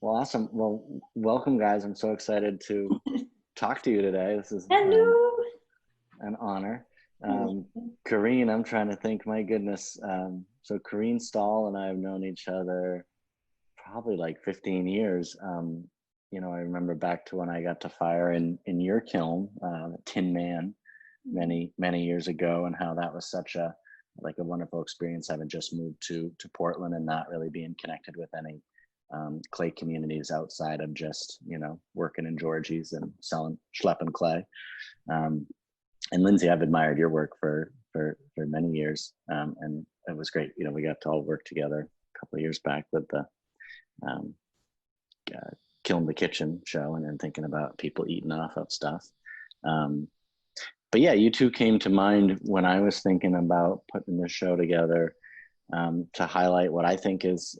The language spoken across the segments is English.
Well, awesome. Well, welcome, guys. I'm so excited to talk to you today. This is Hello. an honor. Careen, I'm trying to think, my goodness. So Careen Stoll and I have known each other probably like 15 years. I remember back to when I got to fire in your kiln, Tin Man, many years ago, and how that was such a wonderful experience, having just moved to Portland and not really being connected with any clay communities outside of just working in Georgie's and schlepping clay. And Lindsay, I've admired your work for many years, and it was great. We got to all work together a couple of years back with the Kiln the Kitchen show, and then thinking about people eating off of stuff. But yeah, you two came to mind when I was thinking about putting this show together, to highlight what I think is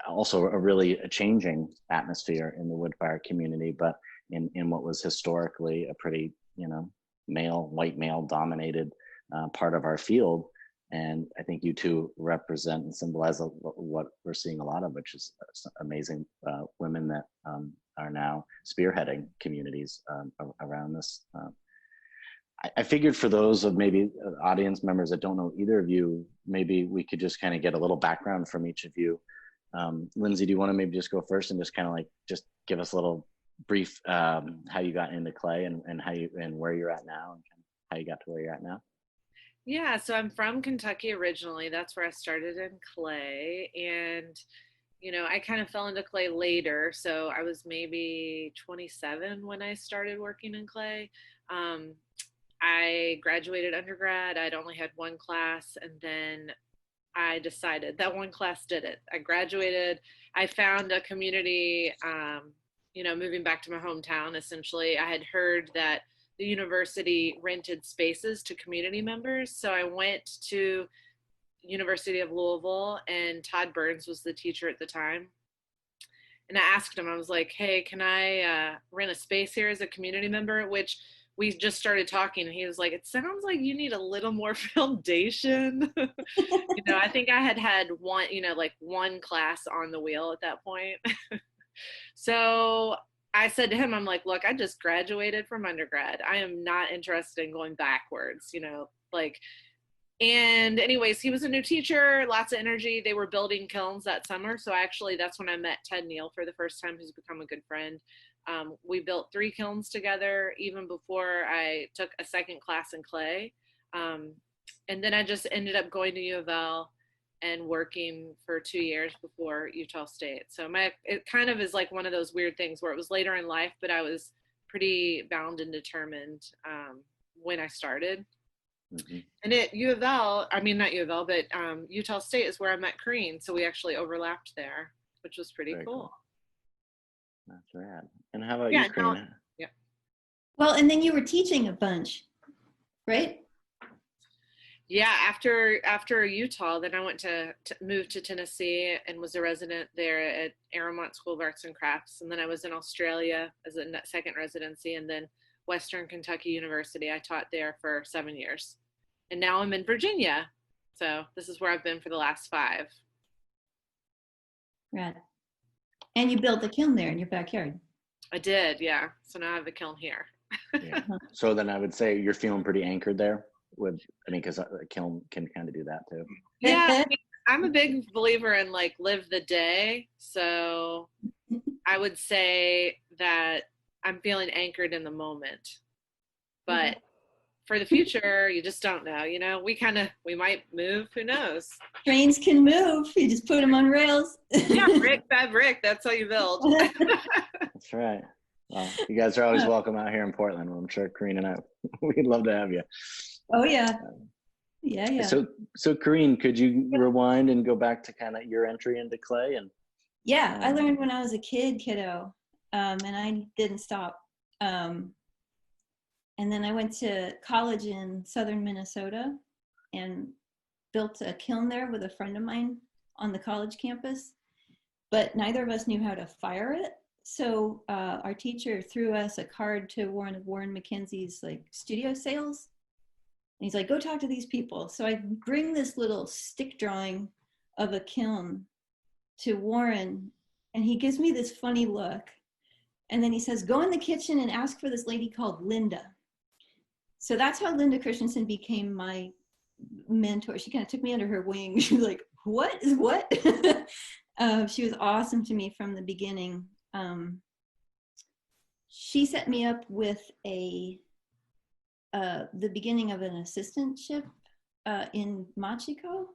also a changing atmosphere in the Woodfire community, but in what was historically a pretty, white male dominated part of our field. And I think you two represent and symbolize what we're seeing a lot of, which is amazing women that are now spearheading communities around this. I figured for those of maybe audience members that don't know either of you, maybe we could just kind of get a little background from each of you. Lindsay, do you want to maybe just go first and just kind of just give us a little brief how you got into clay and how you and where you're at now and how you got to where you're at now? Yeah, so I'm from Kentucky originally. That's where I started in clay. And, I kind of fell into clay later. So I was maybe 27 when I started working in clay. I graduated undergrad. I'd only had one class, and then I decided that one class did it. I graduated. I found a community, moving back to my hometown, essentially. I had heard that the university rented spaces to community members. So I went to University of Louisville, and Todd Burns was the teacher at the time. And I asked him, I was like, hey, can I rent a space here as a community member? Which we just started talking, and he was like, it sounds like you need a little more foundation. I think I had one class on the wheel at that point. So I said to him, I'm like, look, I just graduated from undergrad. I am not interested in going backwards, and anyways, he was a new teacher, lots of energy. They were building kilns that summer. So that's when I met Ted Neal for the first time, who's become a good friend. We built 3 kilns together even before I took a second class in clay. And then I just ended up going to U of L and working for 2 years before Utah State. So it kind of is like one of those weird things where it was later in life, but I was pretty bound and determined when I started. Mm-hmm. And at U of L, not U of L, but Utah State is where I met Careen. So we actually overlapped there, which was pretty cool. That's rad. And how about you, Careen? Yeah. Well, and then you were teaching a bunch, right? Yeah, after Utah, then I went to move to Tennessee and was a resident there at Aramont School of Arts and Crafts. And then I was in Australia as a second residency, and then Western Kentucky University. I taught there for 7 years. And now I'm in Virginia. So this is where I've been for the last 5. Right. And you built a kiln there in your backyard. I did, yeah. So now I have a kiln here. Yeah. So then I would say you're feeling pretty anchored there because a kiln can kind of do that too. Yeah, I'm a big believer in live the day. So I would say that I'm feeling anchored in the moment. But for the future, you just don't know. We might move. Who knows? Trains can move. You just put them on rails. Yeah, brick by brick. That's how you build. That's right. Well, you guys are always welcome out here in Portland. I'm sure Careen and I, we'd love to have you. Oh, yeah. Yeah. So Careen, could you rewind and go back to kind of your entry into clay? Yeah, I learned when I was a kiddo, and I didn't stop. And then I went to college in southern Minnesota and built a kiln there with a friend of mine on the college campus. But neither of us knew how to fire it. So our teacher threw us a card to one of Warren McKenzie's studio sales. And he's like, go talk to these people. So I bring this little stick drawing of a kiln to Warren, And he gives me this funny look. And then he says, go in the kitchen and ask for this lady called Linda. So that's how Linda Christensen became my mentor. She kind of took me under her wing. She was like, what is what? She was awesome to me from the beginning. She set me up with the beginning of an assistantship in Machiko,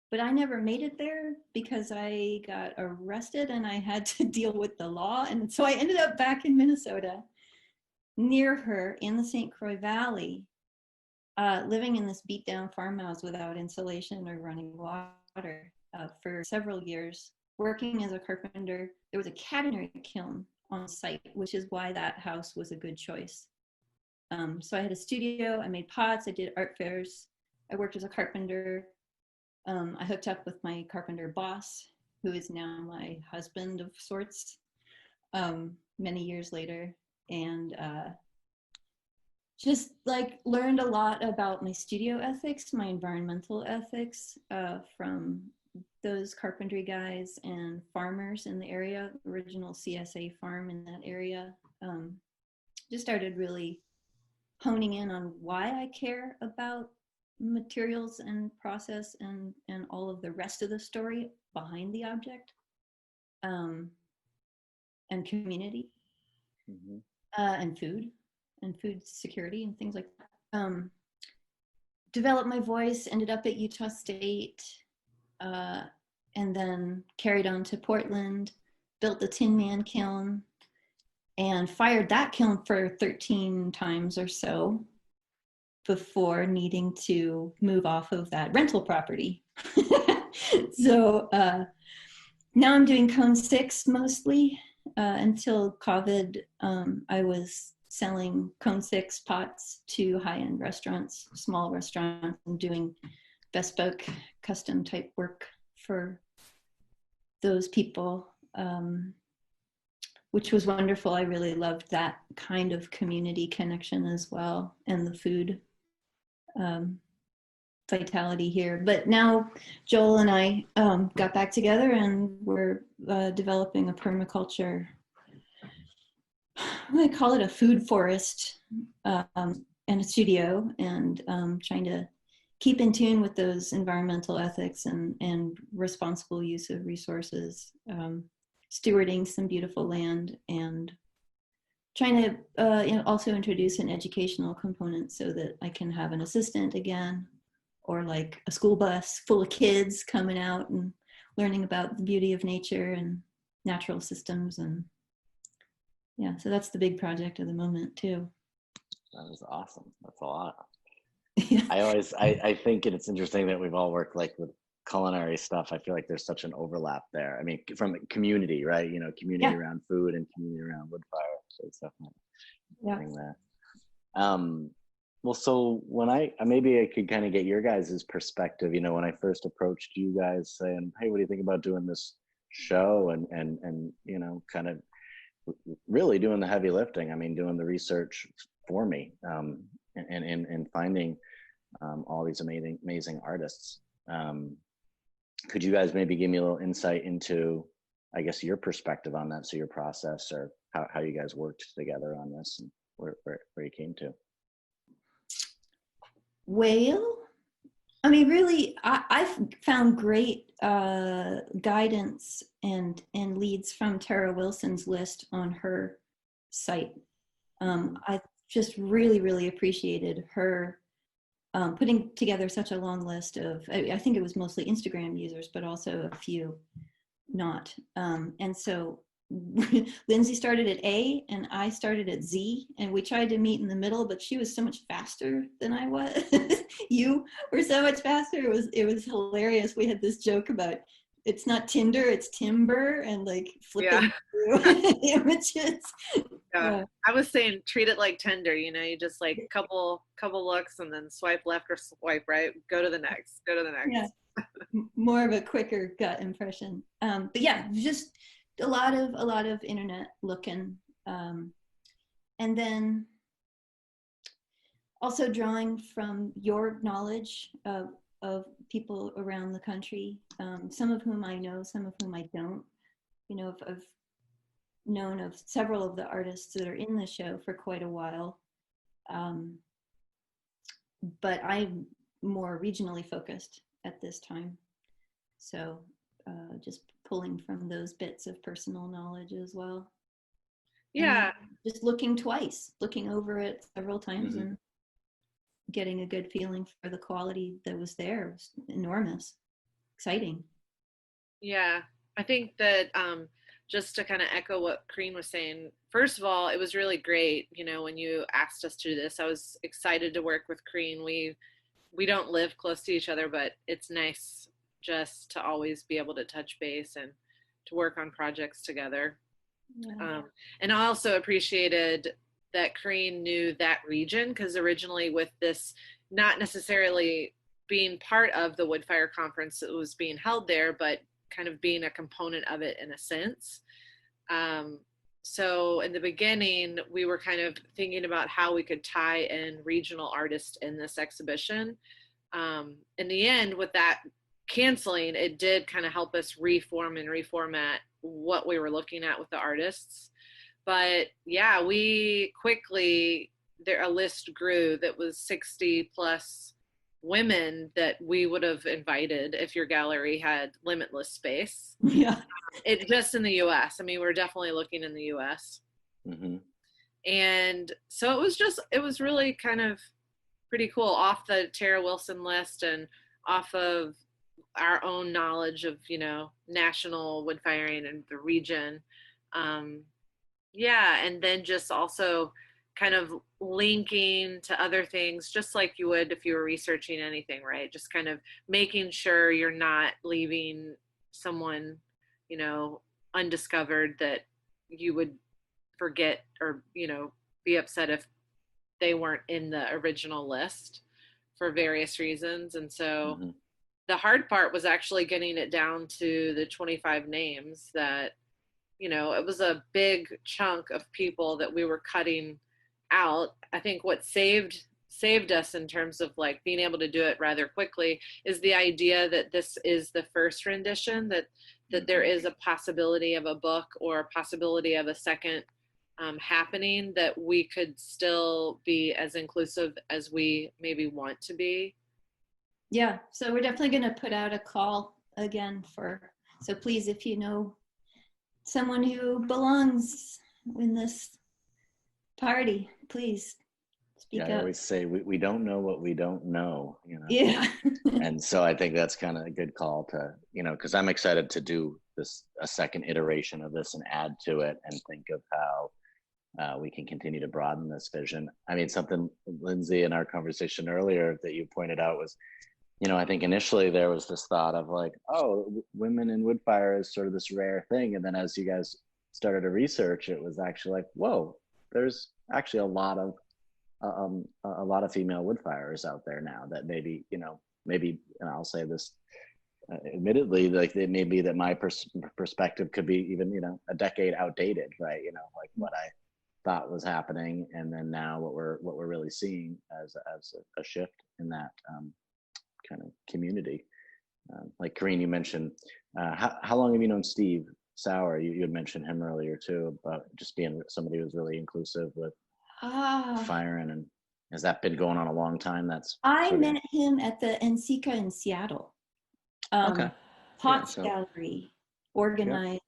but I never made it there because I got arrested and I had to deal with the law. And so I ended up back in Minnesota near her in the St. Croix Valley, living in this beat down farmhouse without insulation or running water for several years, working as a carpenter. There was a catenary kiln on site, which is why that house was a good choice. So I had a studio, I made pots, I did art fairs, I worked as a carpenter. I hooked up with my carpenter boss, who is now my husband of sorts, many years later. And just like learned a lot about my studio ethics, my environmental ethics from those carpentry guys and farmers in the area, original CSA farm in that area. Just started really honing in on why I care about materials and process and all of the rest of the story behind the object, and community, and food security and things like that. Developed my voice, ended up at Utah State, and then carried on to Portland, built the Tin Man kiln, and fired that kiln for 13 times or so before needing to move off of that rental property. So now I'm doing Cone 6 mostly. Until COVID, I was selling Cone 6 pots to high-end restaurants, small restaurants, and doing bespoke custom type work for those people, which was wonderful. I really loved that kind of community connection as well, and the food vitality here. But now Joel and I got back together and we're developing a permaculture, I call it a food forest, and a studio, and trying to keep in tune with those environmental ethics and responsible use of resources, stewarding some beautiful land, and trying to also introduce an educational component so that I can have an assistant again, or like a school bus full of kids coming out and learning about the beauty of nature and natural systems. And yeah, so that's the big project of the moment too. That was awesome. That's a lot. Yeah. I think it's interesting that we've all worked like with culinary stuff. I feel like there's such an overlap there. I mean, from community, right? You know, community around food and community around Woodfire. So it's definitely there. Well, so when maybe I could kind of get your guys' perspective, you know, when I first approached you guys saying, hey, what do you think about doing this show? And you know, kind of really doing the heavy lifting. I mean, doing the research for me, and finding all these amazing artists. Could you guys maybe give me a little insight into, I guess, your perspective on that, so your process, or how you guys worked together on this and where you came to? Well, I mean, really, I've found great guidance and leads from Tara Wilson's list on her site. I just really appreciated her putting together such a long list of, I think it was mostly Instagram users, but also a few not. And so Lindsay started at A and I started at Z, and we tried to meet in the middle, but she was so much faster than I was. You were so much faster. It was hilarious. We had this joke about it's not Tinder, it's timber, and like flipping through images. Yeah. I was saying treat it like Tinder, you know, you just like couple looks and then swipe left or swipe right, go to the next. Yeah. More of a quicker gut impression. But yeah, just a lot of internet looking, and then also drawing from your knowledge of people around the country, some of whom I know, some of whom I don't. you know, I've known of several of the artists that are in the show for quite a while. But I'm more regionally focused at this time. So just pulling from those bits of personal knowledge as well. Yeah. Just looking over it several times and getting a good feeling for the quality that was there. It was enormous, exciting. Yeah, I think that just to kind of echo what Careen was saying, first of all, it was really great, you know, when you asked us to do this. I was excited to work with Careen. We don't live close to each other, but it's nice just to always be able to touch base and to work on projects together. Yeah. And I also appreciated that Careen knew that region, because originally with this not necessarily being part of the Woodfire conference that was being held there, but kind of being a component of it in a sense. So in the beginning, we were kind of thinking about how we could tie in regional artists in this exhibition. In the end, with that canceling, it did kind of help us reform and reformat what we were looking at with the artists. But yeah, we quickly, a list grew that was 60 plus women that we would have invited if your gallery had limitless space. Yeah. It just in the US. I mean, we're definitely looking in the US. And so it was really kind of pretty cool, off the Tara Wilson list and off of our own knowledge of, you know, national wood firing and the region. Yeah, and then just also kind of linking to other things, just like you would if you were researching anything, right? Just kind of making sure you're not leaving someone, you know, undiscovered that you would forget or, you know, be upset if they weren't in the original list for various reasons. And so the hard part was actually getting it down to the 25 names that, you know, it was a big chunk of people that we were cutting out. I think what saved us in terms of like being able to do it rather quickly is the idea that this is the first rendition, that there is a possibility of a book or a possibility of a second happening, that we could still be as inclusive as we maybe want to be. Yeah, so we're definitely going to put out a call again so please, if you know someone who belongs in this party, please speak up. I always say we don't know what we don't know, you know. Yeah. And so I think that's kind of a good call to, you know, because I'm excited to do a second iteration of this and add to it and think of how we can continue to broaden this vision. I mean, something, Lindsay, in our conversation earlier that you pointed out was, you know, I think initially there was this thought of like, oh, women in woodfire is sort of this rare thing. And then as you guys started to research, it was actually like, whoa, there's actually a lot of female woodfires out there now that maybe, and I'll say this admittedly, like it may be that my perspective could be even, you know, a decade outdated, right? You know, like what I thought was happening, and then now what we're really seeing as a shift in that kind of community. Like Careen, you mentioned, how long have you known Steve Sauer? You had mentioned him earlier too, about just being somebody who's really inclusive with firing, and has that been going on a long time? I met him at the NCKA in Seattle. Potts Gallery organized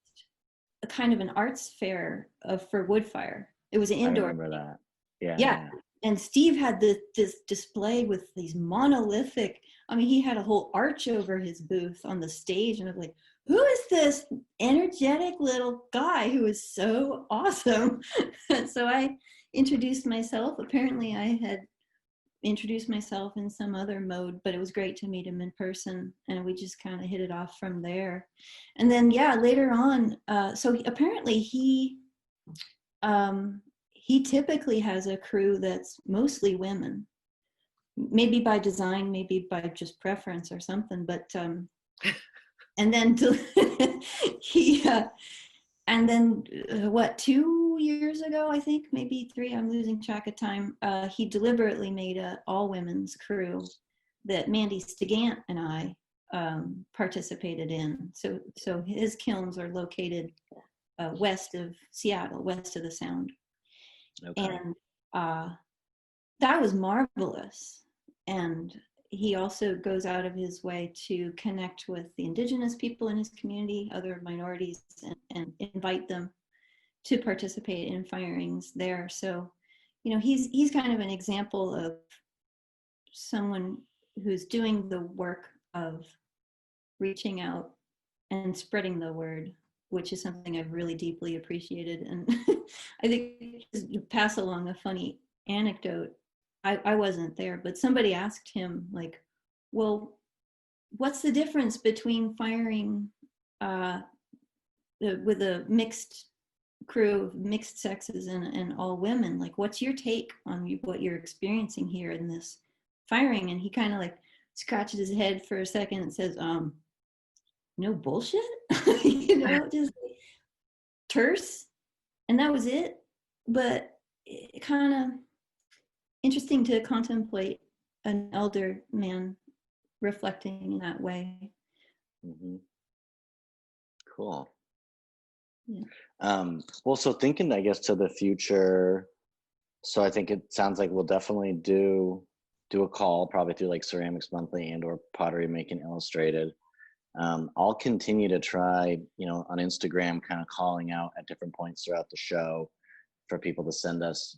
a kind of an arts fair for woodfire. It was an indoor. I remember that. Yeah. And Steve had this display with these monolithic, I mean, he had a whole arch over his booth on the stage, and I was like, who is this energetic little guy who is so awesome? So I introduced myself. Apparently I had introduced myself in some other mode, but it was great to meet him in person, and we just kind of hit it off from there. And then, later on, so apparently he typically has a crew that's mostly women, maybe by design, maybe by just preference or something, but and then and then 2 years ago, I think, maybe 3, I'm losing track of time, he deliberately made a all-women's crew that Mandy Stigant and I participated in. So his kilns are located west of Seattle, west of the Sound. Okay. And that was marvelous. And he also goes out of his way to connect with the indigenous people in his community, other minorities, and invite them to participate in firings there. So, you know, he's kind of an example of someone who's doing the work of reaching out and spreading the word, which is something I've really deeply appreciated. And I think just to pass along a funny anecdote, I wasn't there, but somebody asked him, like, well, what's the difference between firing with a mixed crew of mixed sexes and all women? Like, what's your take on what you're experiencing here in this firing? And he kind of like scratches his head for a second and says, no bullshit, you know, just terse. And that was it. But it kind of interesting to contemplate an elder man reflecting in that way. Mm-hmm. Cool. Yeah. Well, so thinking, I guess, to the future, so I think it sounds like we'll definitely do a call, probably through like Ceramics Monthly and or Pottery Making Illustrated. I'll continue to try, you know, on Instagram, kind of calling out at different points throughout the show for people to send us,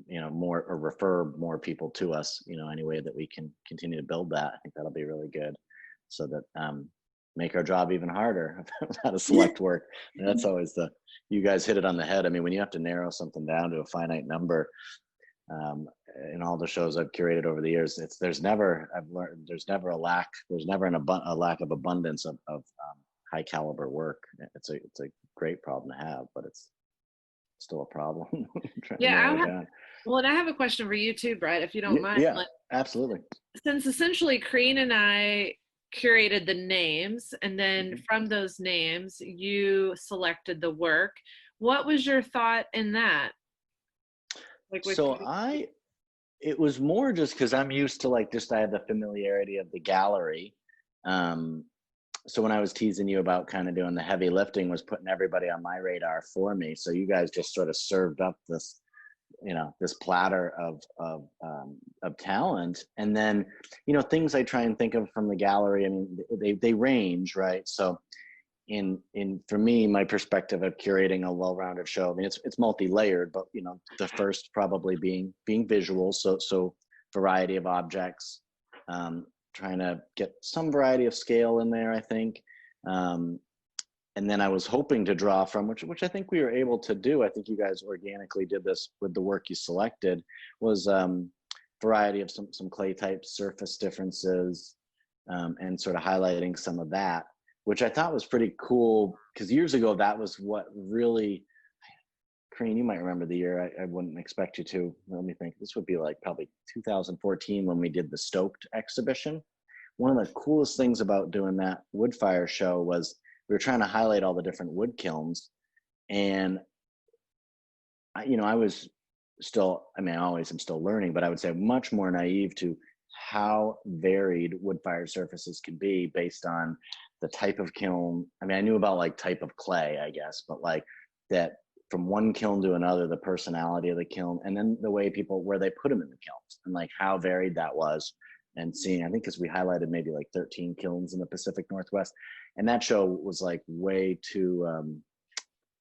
you know, more, or refer more people to us, you know, any way that we can continue to build that. I think that'll be really good, so that make our job even harder of how to select work. And that's always you guys hit it on the head. I mean, when you have to narrow something down to a finite number, in all the shows I've curated over the years, there's never a lack of abundance of high caliber work. It's a great problem to have, but it's still a problem. Yeah, well, and I have a question for you too, Brett, if you don't mind. Yeah, absolutely. Since essentially Careen and I curated the names, and then from those names you selected the work, what was your thought in that? Like, it was more just because I'm used to like, I have the familiarity of the gallery. So when I was teasing you about kind of doing the heavy lifting, was putting everybody on my radar for me. So you guys just sort of served up this, you know, this platter of talent. And then, you know, things I try and think of from the gallery, I mean, they range, right? So for me, my perspective of curating a well-rounded show, I mean, it's multi-layered, but, you know, the first probably being visual. So variety of objects, trying to get some variety of scale in there, I think. And then I was hoping to draw from, which I think we were able to do. I think you guys organically did this with the work you selected, was variety of some clay type surface differences, and sort of highlighting some of that, which I thought was pretty cool, because years ago, that was what really, Careen, you might remember the year, I wouldn't expect you to. Let me think. This would be like probably 2014 when we did the Stoked exhibition. One of the coolest things about doing that Woodfire show was we were trying to highlight all the different wood kilns. And, you know, I was still, I mean, I always am still learning, but I would say much more naive to how varied wood-fired surfaces can be based on the type of kiln. I mean, I knew about like type of clay, I guess, but like that from one kiln to another, the personality of the kiln, and then the way where they put them in the kilns, and like how varied that was. And seeing, I think, because we highlighted maybe like 13 kilns in the Pacific Northwest, and that show was like way too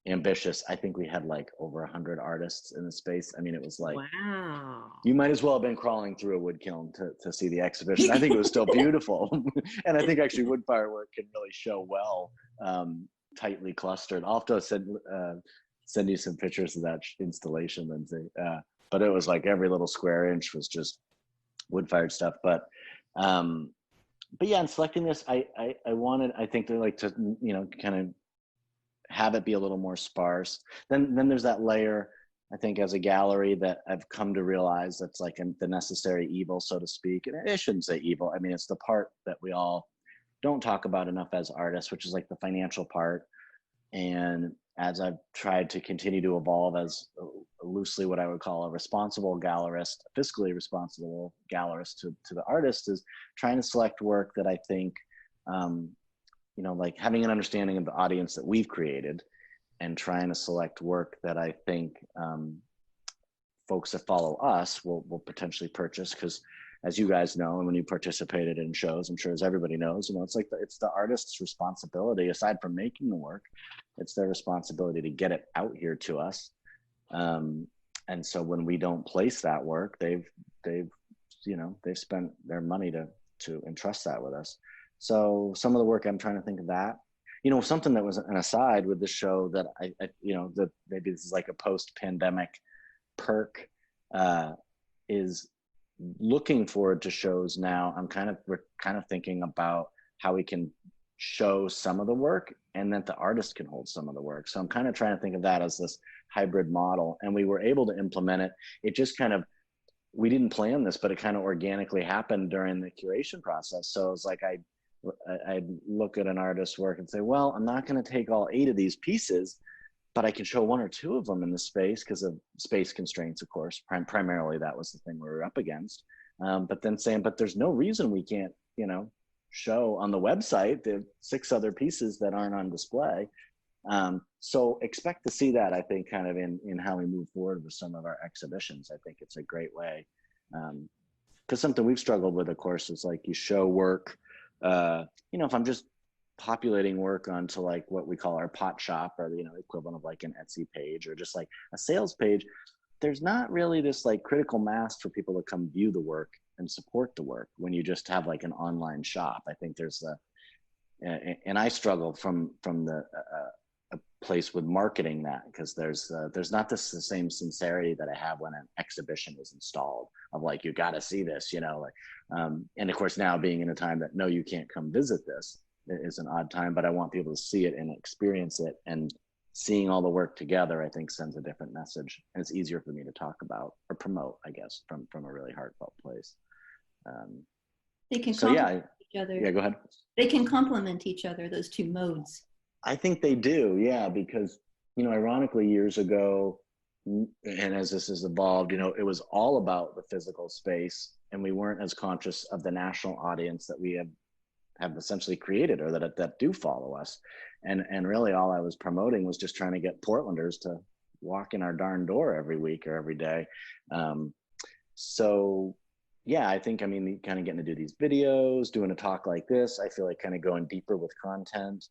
ambitious. I think we had like over 100 artists in the space. I mean, it was like, wow, you might as well have been crawling through a wood kiln to see the exhibition. I think it was still beautiful. And I think actually Woodfire work can really show well, tightly clustered. I'll have to send you some pictures of that installation, Lindsay. But it was like every little square inch was just wood-fired stuff. But yeah, in selecting this, I wanted, I think, to you know, kind of have it be a little more sparse. Then there's that layer, I think, as a gallery that I've come to realize that's like the necessary evil, so to speak. And I shouldn't say evil. I mean, it's the part that we all don't talk about enough as artists, which is like the financial part. And as I've tried to continue to evolve as loosely what I would call a responsible gallerist, a fiscally responsible gallerist to the artist, is trying to select work that I think, you know, like having an understanding of the audience that we've created, and trying to select work that I think folks that follow us will potentially purchase, because as you guys know, and when you participated in shows, I'm sure as everybody knows, you know, it's like it's the artist's responsibility, aside from making the work, it's their responsibility to get it out here to us. And so when we don't place that work, they've spent their money to entrust that with us. So some of the work, I'm trying to think of that, you know, something that was an aside with the show that I you know, that maybe this is like a post-pandemic perk, is looking forward to shows now. We're kind of thinking about how we can show some of the work and that the artist can hold some of the work. So I'm kind of trying to think of that as this hybrid model, and we were able to implement it. It just kind of, we didn't plan this, but it kind of organically happened during the curation process. So it's like I'd look at an artist's work and say, well, I'm not going to take all 8 of these pieces, but I can show 1 or 2 of them in the space because of space constraints, of course. Primarily, that was the thing we were up against. But then saying, but there's no reason we can't, you know, show on the website the 6 other pieces that aren't on display. So expect to see that, I think, kind of in how we move forward with some of our exhibitions. I think it's a great way. Because something we've struggled with, of course, is like you show work, you know, if I'm just populating work onto like what we call our pot shop, or, you know, equivalent of like an Etsy page or just like a sales page, there's not really this like critical mass for people to come view the work and support the work when you just have like an online shop. I think there's and I struggle from the a place with marketing that, because there's not the same sincerity that I have when an exhibition is installed of like, you got to see this, you know, like, and of course now being in a time that, no, you can't come visit this, is an odd time, but I want people to see it and experience it, and seeing all the work together, I think, sends a different message, and it's easier for me to talk about or promote, I guess, from a really heartfelt place. They can complement each other. Yeah, go ahead. They can complement each other, those 2 modes. I think they do, yeah, because, you know, ironically, years ago, and as this has evolved, you know, it was all about the physical space, and we weren't as conscious of the national audience that we have essentially created, or that do follow us. And really all I was promoting was just trying to get Portlanders to walk in our darn door every week or every day. So yeah, I think, I mean, kind of getting to do these videos, doing a talk like this, I feel like kind of going deeper with content,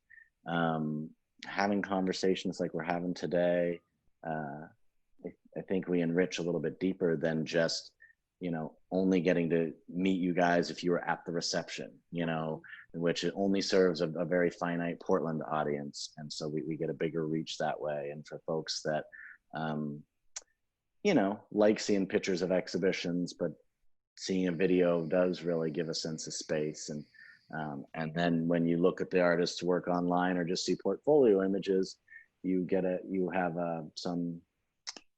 having conversations like we're having today. I think we enrich a little bit deeper than just, you know, only getting to meet you guys if you were at the reception, you know, in which it only serves a very finite Portland audience. And so we get a bigger reach that way. And for folks that, you know, like seeing pictures of exhibitions, but seeing a video does really give a sense of space. And then when you look at the artist's work online or just see portfolio images, you have some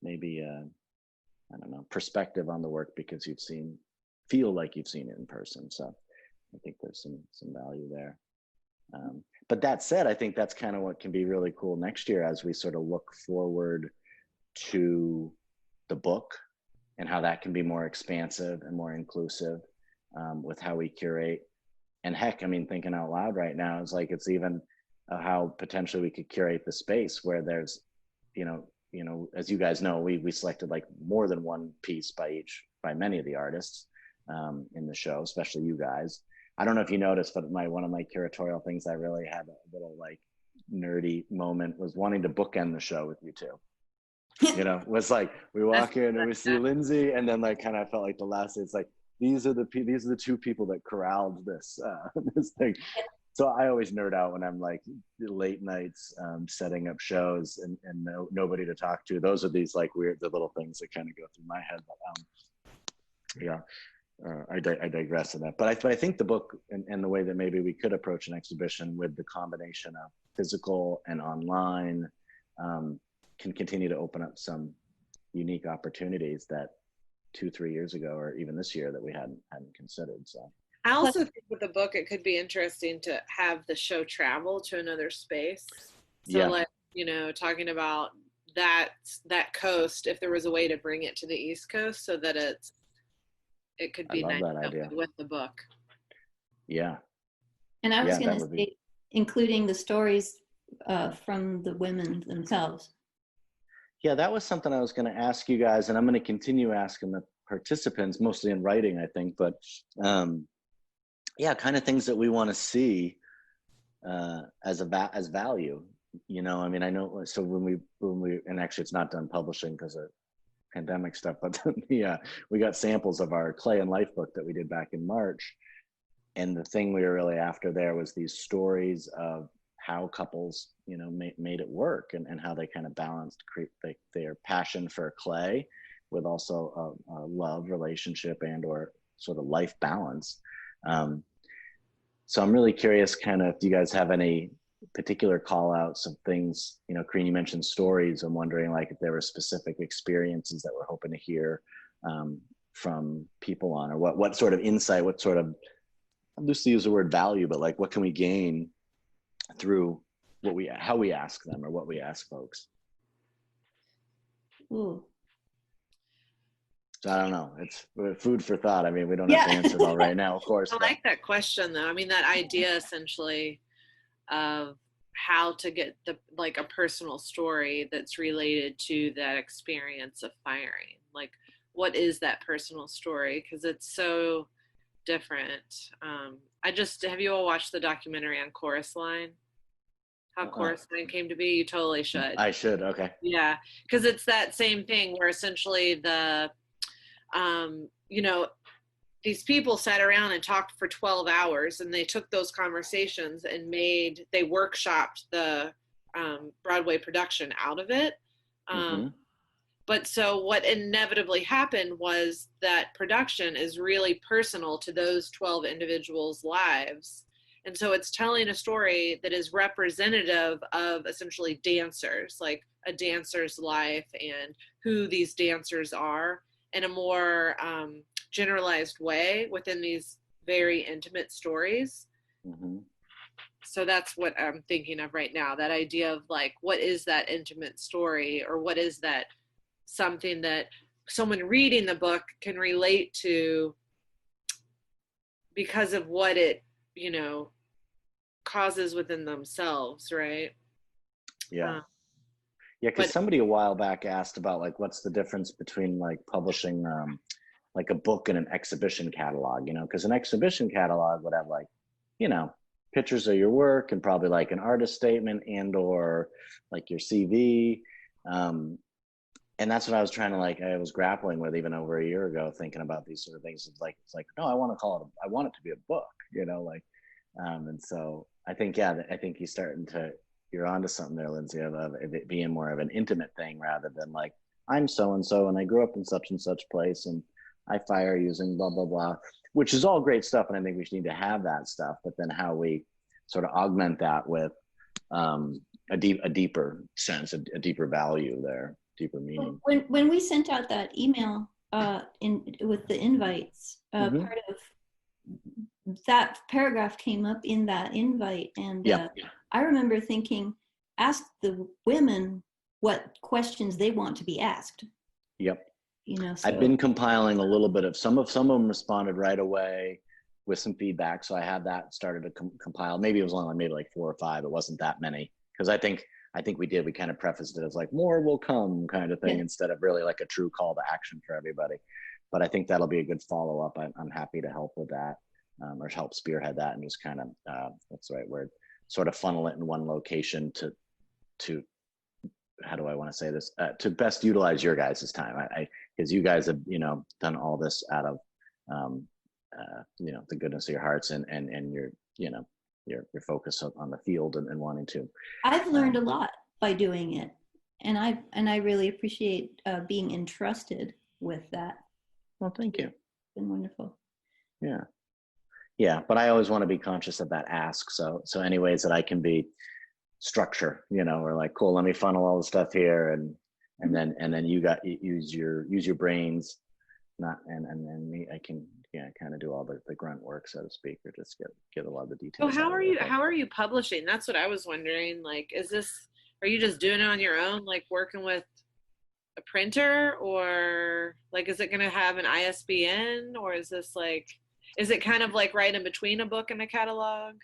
maybe, I don't know, perspective on the work, because feel like you've seen it in person. So I think there's some value there. But that said, I think that's kind of what can be really cool next year as we sort of look forward to the book and how that can be more expansive and more inclusive with how we curate. And heck, I mean, thinking out loud right now is like, it's even how potentially we could curate the space where there's, you know, as you guys know, we selected like more than 1 piece by many of the artists in the show, especially you guys. I don't know if you noticed, but one of my curatorial things I really had a little like nerdy moment was wanting to bookend the show with you 2. You know, was like, we walk in and we see Lindsay, and then like kind of felt like the last, it's like, these are the 2 people that corralled this this thing. So I always nerd out when I'm like late nights setting up shows and nobody to talk to. Those are these like the little things that kind of go through my head. But yeah, I digress in that. But I think the book and the way that maybe we could approach an exhibition with the combination of physical and online can continue to open up some unique opportunities that 2-3 years ago, or even this year, that we hadn't considered. So I also think with the book, it could be interesting to have the show travel to another space. So yeah, like, you know, talking about that coast, if there was a way to bring it to the East Coast so that it could be nice with the book. Yeah. And I was going to say, including the stories from the women themselves. Yeah, that was something I was going to ask you guys, and I'm going to continue asking the participants, mostly in writing, I think. But yeah, kind of things that we want to see as value. You know, I mean, I know. So when we and actually, it's not done publishing because of pandemic stuff. But yeah, we got samples of our Clay and Life book that we did back in March, and the thing we were really after there was these stories of how couples, you know, made it work, and how they kind of balanced their passion for clay with also a love relationship and or sort of life balance. So I'm really curious, kind of, do you guys have any particular call outs of things? You know, Careen, you mentioned stories. I'm wondering, like, if there were specific experiences that we're hoping to hear from people on, or what sort of insight, what sort of, I'll just use the word value, but like, what can we gain through how we ask them, or what we ask folks? Ooh. So I don't know. It's food for thought. I mean, we don't have to answer it all right now, of course. I like that question, though. I mean, that idea essentially of how to get like a personal story that's related to that experience of firing. Like, what is that personal story? Because it's so different. Have you all watched the documentary on Chorus Line? How Chorus Line came to be? You totally should. I should. Okay. Yeah, because it's that same thing where essentially you know, these people sat around and talked for 12 hours, and they took those conversations and they workshopped the Broadway production out of it. But so what inevitably happened was that production is really personal to those 12 individuals' lives. And so it's telling a story that is representative of essentially dancers, like a dancer's life and who these dancers are, in a more generalized way within these very intimate stories. So that's what I'm thinking of right now, that idea of like, what is that intimate story, or what is that something that someone reading the book can relate to because of what it, you know, causes within themselves, right? Yeah. Yeah, because somebody a while back asked about, like, what's the difference between like publishing like a book and an exhibition catalog, you know, because an exhibition catalog would have, like, you know, pictures of your work and probably like an artist statement and or like your CV. And that's what I was trying to, like, I was grappling with even over a year ago, thinking about these sort of things. It's like, no, I want it to be a book, you know, like, and so I think, yeah, I think you're onto something there, Lindsay, of it being more of an intimate thing rather than like, I'm so-and-so and I grew up in such and such place and I fire using blah, blah, blah, which is all great stuff. And I think we need to have that stuff, but then how we sort of augment that with a deeper sense, a deeper value there, deeper meaning. When we sent out that email with the invites, part of that paragraph came up in that invite, and I remember thinking, ask the women what questions they want to be asked. Yep. You know, I've been compiling a little bit of some of them responded right away with some feedback, so I had that started to compile. Maybe it was only maybe like 4 or 5. It wasn't that many, because I think we kind of prefaced it as like more will come kind of thing, instead of really like a true call to action for everybody. But I think that'll be a good follow up. I'm happy to help with that, or help spearhead that, and just kind of what's the right word, sort of funnel it in one location to how do I want to say this, to best utilize your guys' time. Because you guys have, you know, done all this out of you know, the goodness of your hearts and your, you know, your focus on the field and wanting to. I've learned a lot by doing it, and I really appreciate being entrusted with that. Well, thank you. It's been wonderful. Yeah, but I always want to be conscious of that ask. So any ways that I can be structure, you know, or like, cool, let me funnel all the stuff here, and then you use your brains, not and then me, I can kind of do all the grunt work, so to speak, or just get a lot of the details. So how are you publishing? That's what I was wondering. Like, are you just doing it on your own, like working with a printer, or like, is it going to have an ISBN, or is it kind of like right in between a book and a catalog?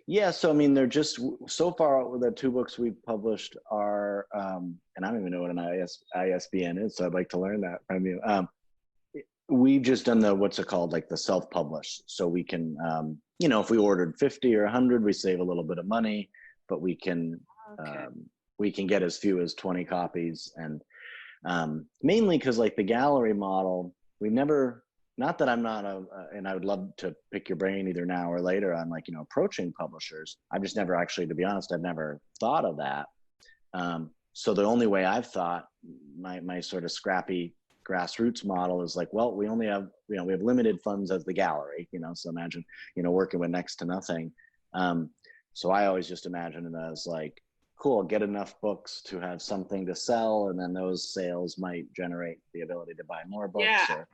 Yeah, so I mean, they're just so far the two books we've published are, and I don't even know what an ISBN is, so I'd like to learn that from you. We've just done the what's it called, like the self-publish, so we can, you know, if we ordered 50 or 100, we save a little bit of money, but we can get as few as 20 copies, and mainly because like the gallery model, we never. Not that I'm not and I would love to pick your brain either now or later on, like, you know, approaching publishers. I've just never actually, to be honest, I've never thought of that. So the only way I've thought my sort of scrappy grassroots model is like, well, we only have, you know, we have limited funds as the gallery, you know, so imagine, you know, working with next to nothing. So I always just imagine it as like, cool, get enough books to have something to sell, and then those sales might generate the ability to buy more books. Yeah.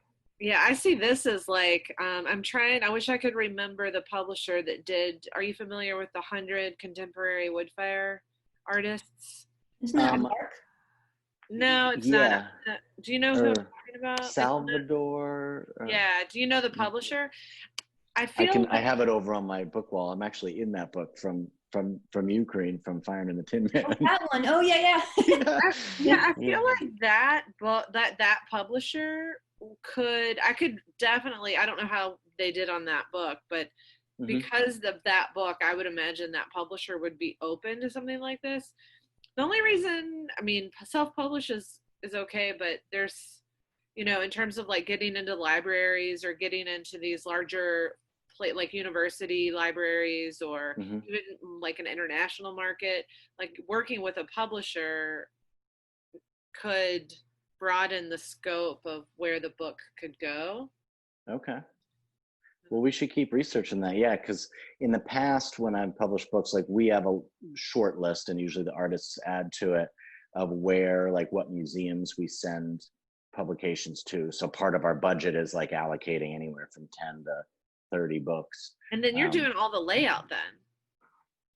Yeah, I see this as like, I wish I could remember the publisher that did, are you familiar with the 100 contemporary Woodfire artists? Isn't that Mark? No, it's not. Do you know who I'm talking about? Salvador? Yeah, do you know the publisher? I have it over on my book wall. I'm actually in that book from Ukraine, from Fire in the Tin Man. Oh, that one. Oh, yeah. I feel like that publisher I could definitely, I don't know how they did on that book, but because of that book, I would imagine that publisher would be open to something like this. The only reason, I mean, self-publish is okay, but there's, you know, in terms of like getting into libraries or getting into these larger like university libraries or even like an international market, like working with a publisher could broaden the scope of where the book could go. Okay. Well, we should keep researching that. Yeah, because in the past, when I've published books, like we have a short list, and usually the artists add to it of where, like what museums we send publications to. So part of our budget is like allocating anywhere from 10 to 30 books. And then you're doing all the layout then.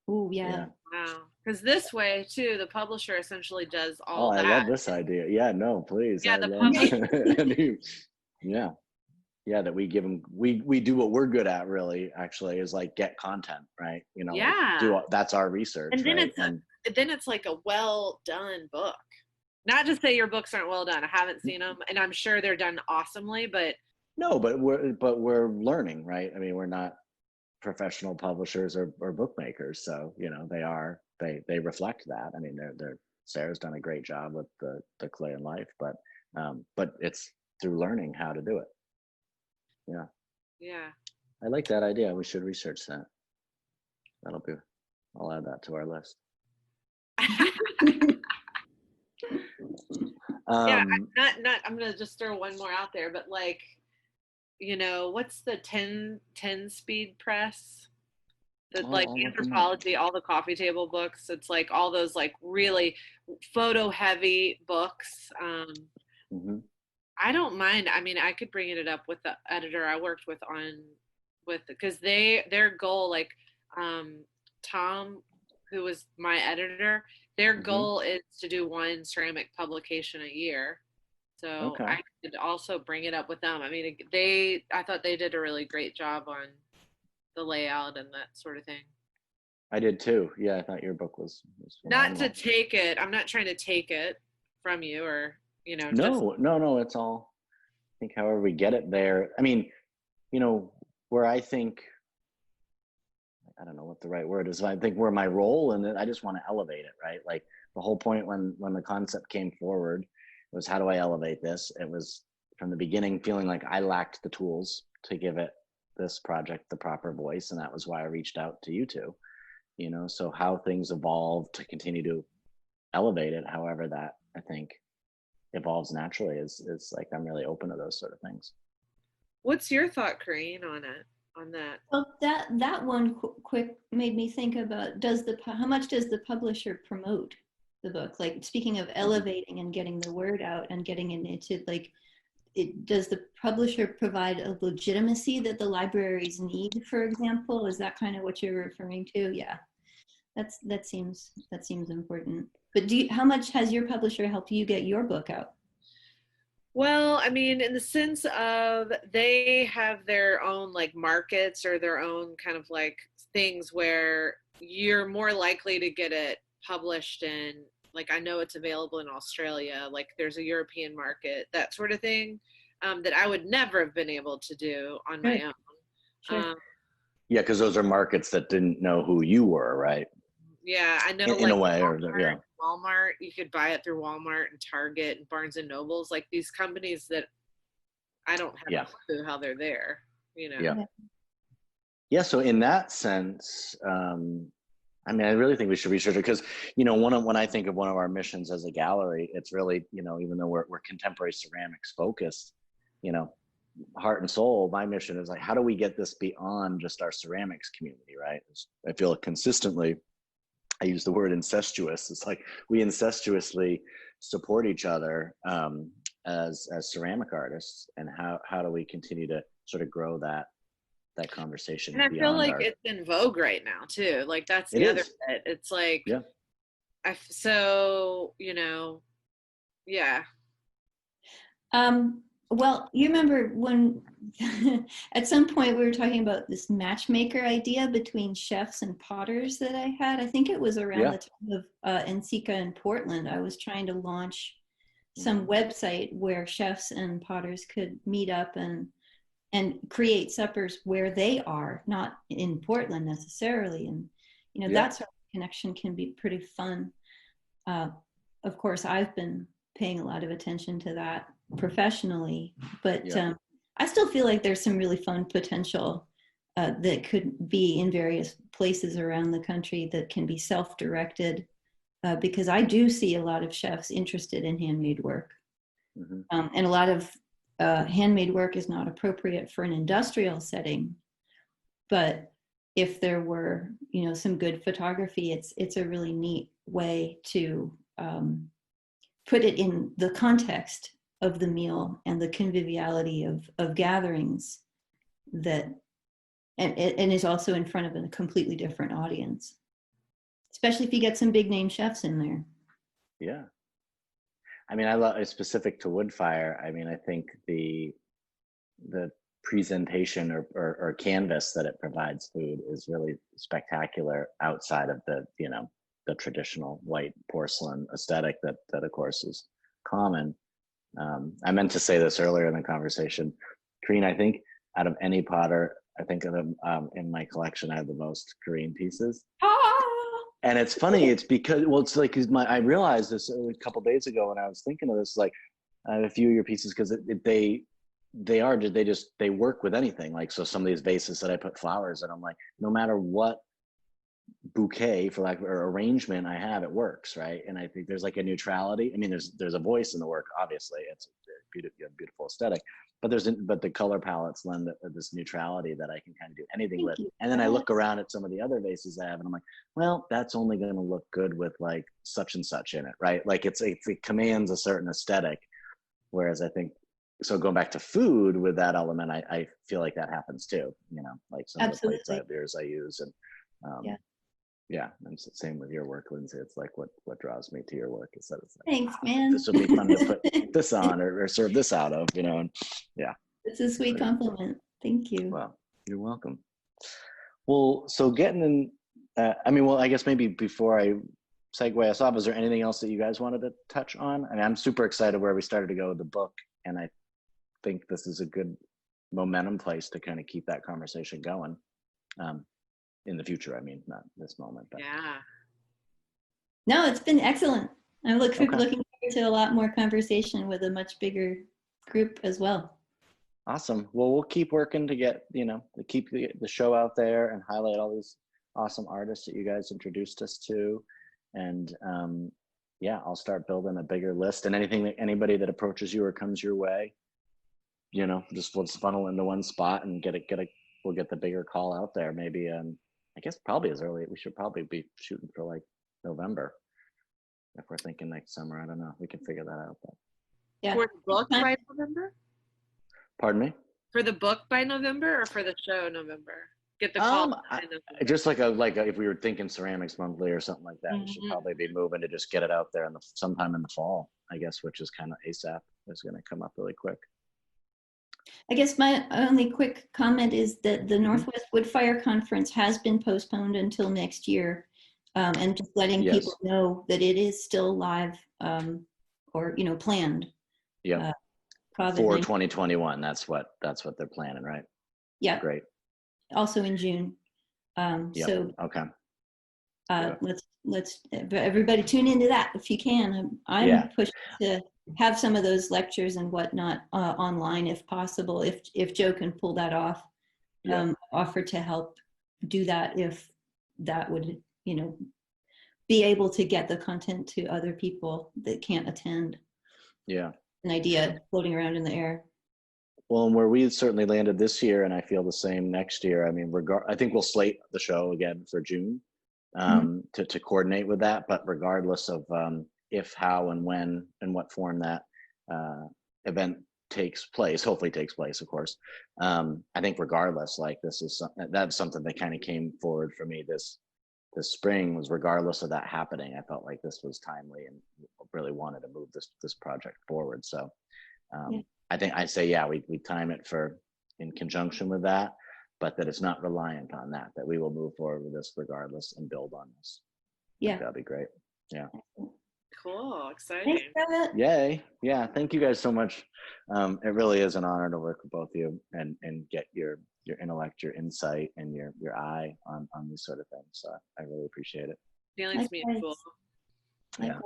Oh, yeah. Wow. Because this way, too, the publisher essentially does all that. I love this idea. Yeah, no, please. Yeah, the publisher. Yeah, that we give them, we do what we're good at, really, actually, is like get content, right? You know, that's our research. And then right? then it's like a well done book. Not to say your books aren't well done. I haven't seen them, and I'm sure they're done awesomely, but no, but we're learning, right? I mean, we're not professional publishers or bookmakers, so you know they reflect that. I mean, Sarah's done a great job with the Clay and Life, but it's through learning how to do it. Yeah. I like that idea. We should research that. I'll add that to our list. I'm gonna just throw one more out there, but like, you know, what's the 10 speed press? Like anthropology, all the coffee table books. It's like all those like really photo heavy books. I don't mind. I mean, I could bring it up with the editor I worked with because their goal, like Tom, who was my editor, their goal is to do one ceramic publication a year. So I could also bring it up with them. I mean, I thought they did a really great job on the layout and that sort of thing. I did too. Yeah, I thought your book was not to take it. I'm not trying to take it from you or, you know. No, it's all, I think however we get it there. I mean, you know, where I think, I don't know what the right word is. I think where my role in it, I just want to elevate it, right? Like the whole point when the concept came forward was, how do I elevate this? It was from the beginning feeling like I lacked the tools to give this project the proper voice. And that was why I reached out to you two, you know, so how things evolve to continue to elevate it, however that I think evolves naturally is like, I'm really open to those sort of things. What's your thought, Careen, on that? Well, that one quick made me think about, how much does the publisher promote the book? Like, speaking of elevating and getting the word out and getting it into, like, does the publisher provide a legitimacy that the libraries need, for example? Is that kind of what you're referring to? Yeah, that seems important. But how much has your publisher helped you get your book out? Well, I mean, in the sense of they have their own like markets or their own kind of like things where you're more likely to get it published in, like, I know it's available in Australia, like there's a European market, that sort of thing, that I would never have been able to do on my own. Sure. Yeah, because those are markets that didn't know who you were, right? Yeah, I know, In like a way, Walmart, you could buy it through Walmart and Target and Barnes and Nobles, like these companies that I don't have a clue how they're there, you know? Yeah, so in that sense, I mean, I really think we should research it because, you know, when I think of one of our missions as a gallery, it's really, you know, even though we're contemporary ceramics focused, you know, heart and soul, my mission is like, how do we get this beyond just our ceramics community, right? I feel consistently, I use the word incestuous. It's like we incestuously support each other as ceramic artists, and how do we continue to sort of grow that conversation? And I feel like it's in vogue right now too. Like that's the other bit. It's like, so, you know, yeah. Well, you remember when at some point we were talking about this matchmaker idea between chefs and potters that I had. I think it was around the time of NCECA in Portland. I was trying to launch some website where chefs and potters could meet up and create suppers where they are, not in Portland necessarily. And, you know, that sort of connection can be pretty fun. Of course, I've been paying a lot of attention to that professionally, but I still feel like there's some really fun potential that could be in various places around the country that can be self-directed, because I do see a lot of chefs interested in handmade work. And a lot of handmade work is not appropriate for an industrial setting, but if there were, you know, some good photography, it's a really neat way to put it in the context of the meal and the conviviality of gatherings that, and is also in front of a completely different audience, especially if you get some big name chefs in there. Yeah. I mean, I love it's specific to Woodfire. I mean, I think the presentation or canvas that it provides food is really spectacular outside of the, you know, the traditional white porcelain aesthetic that of course is common. I meant to say this earlier in the conversation, Careen, I think out of any potter, I think of them in my collection, I have the most Careen pieces. And it's funny, it's because, well, it's like, I realized this a couple days ago when I was thinking of this, like I have a few of your pieces because they work with anything. Like, so some of these vases that I put flowers in, I'm like, no matter what bouquet for lack of, or arrangement I have, it works, right? And I think there's like a neutrality. I mean, there's a voice in the work, obviously. It's a beautiful aesthetic, but the color palettes lend this neutrality that I can kind of do anything with. And then I look around at some of the other vases I have, and I'm like, well, that's only going to look good with like such and such in it, right? Like it commands a certain aesthetic. Whereas I think, so going back to food with that element, I feel like that happens too. You know, like some of the plates I use, and yeah, and it's the same with your work, Lindsay. It's like what draws me to your work is that it's like, thanks, man. This would be fun to put this on or serve this out of, you know. And yeah, it's a sweet compliment. Thank you. Well, you're welcome. Well, so getting in, I mean, well, I guess maybe before I segue us off, is there anything else that you guys wanted to touch on? I mean, I'm super excited where we started to go with the book, and I think this is a good momentum place to kind of keep that conversation going. In the future, I mean, not this moment. But. Yeah. No, it's been excellent. I'm looking forward to a lot more conversation with a much bigger group as well. Awesome. Well, we'll keep working to get, you know, to keep the show out there and highlight all these awesome artists that you guys introduced us to. And yeah, I'll start building a bigger list, and anybody that approaches you or comes your way, you know, just let's funnel into one spot and we'll get the bigger call out there. Maybe, I guess probably as early, we should probably be shooting for like November. If we're thinking next summer, I don't know. We can figure that out. But. Yeah. For the book by November? Pardon me? For the book by November or for the show November? get the call? Just like if we were thinking ceramics monthly or something like that, we should probably be moving to just get it out there sometime in the fall, I guess, which is kind of ASAP. Is going to come up really quick. I guess my only quick comment is that the Northwest Woodfire Conference has been postponed until next year, and just letting people know that it is still live, or planned. Yeah. For 2021, that's what they're planning, right? Yeah. Great. Also in June. So okay. Let's everybody tune into that if you can. I'm pushing to have some of those lectures and whatnot online if possible. If Joe can pull that off, offer to help do that if that would be able to get the content to other people that can't attend. Yeah. An idea floating around in the air. Well, and where we certainly landed this year, and I feel the same next year. I mean, I think we'll slate the show again for June to coordinate with that. But regardless of if, how, and when, and what form that event hopefully takes place, of course. I think regardless, like that's something that kind of came forward for me this spring, was regardless of that happening, I felt like this was timely and really wanted to move this project forward. So I think I say, we time it in conjunction with that, but that it's not reliant on that we will move forward with this regardless and build on this. Yeah. That'd be great. Yeah. Cool. Exciting. Thanks, Yay. Yeah. Thank you guys so much. It really is an honor to work with both of you and get your intellect, your insight, and your eye on these sort of things. So I really appreciate it. Feelings mutual. Yeah.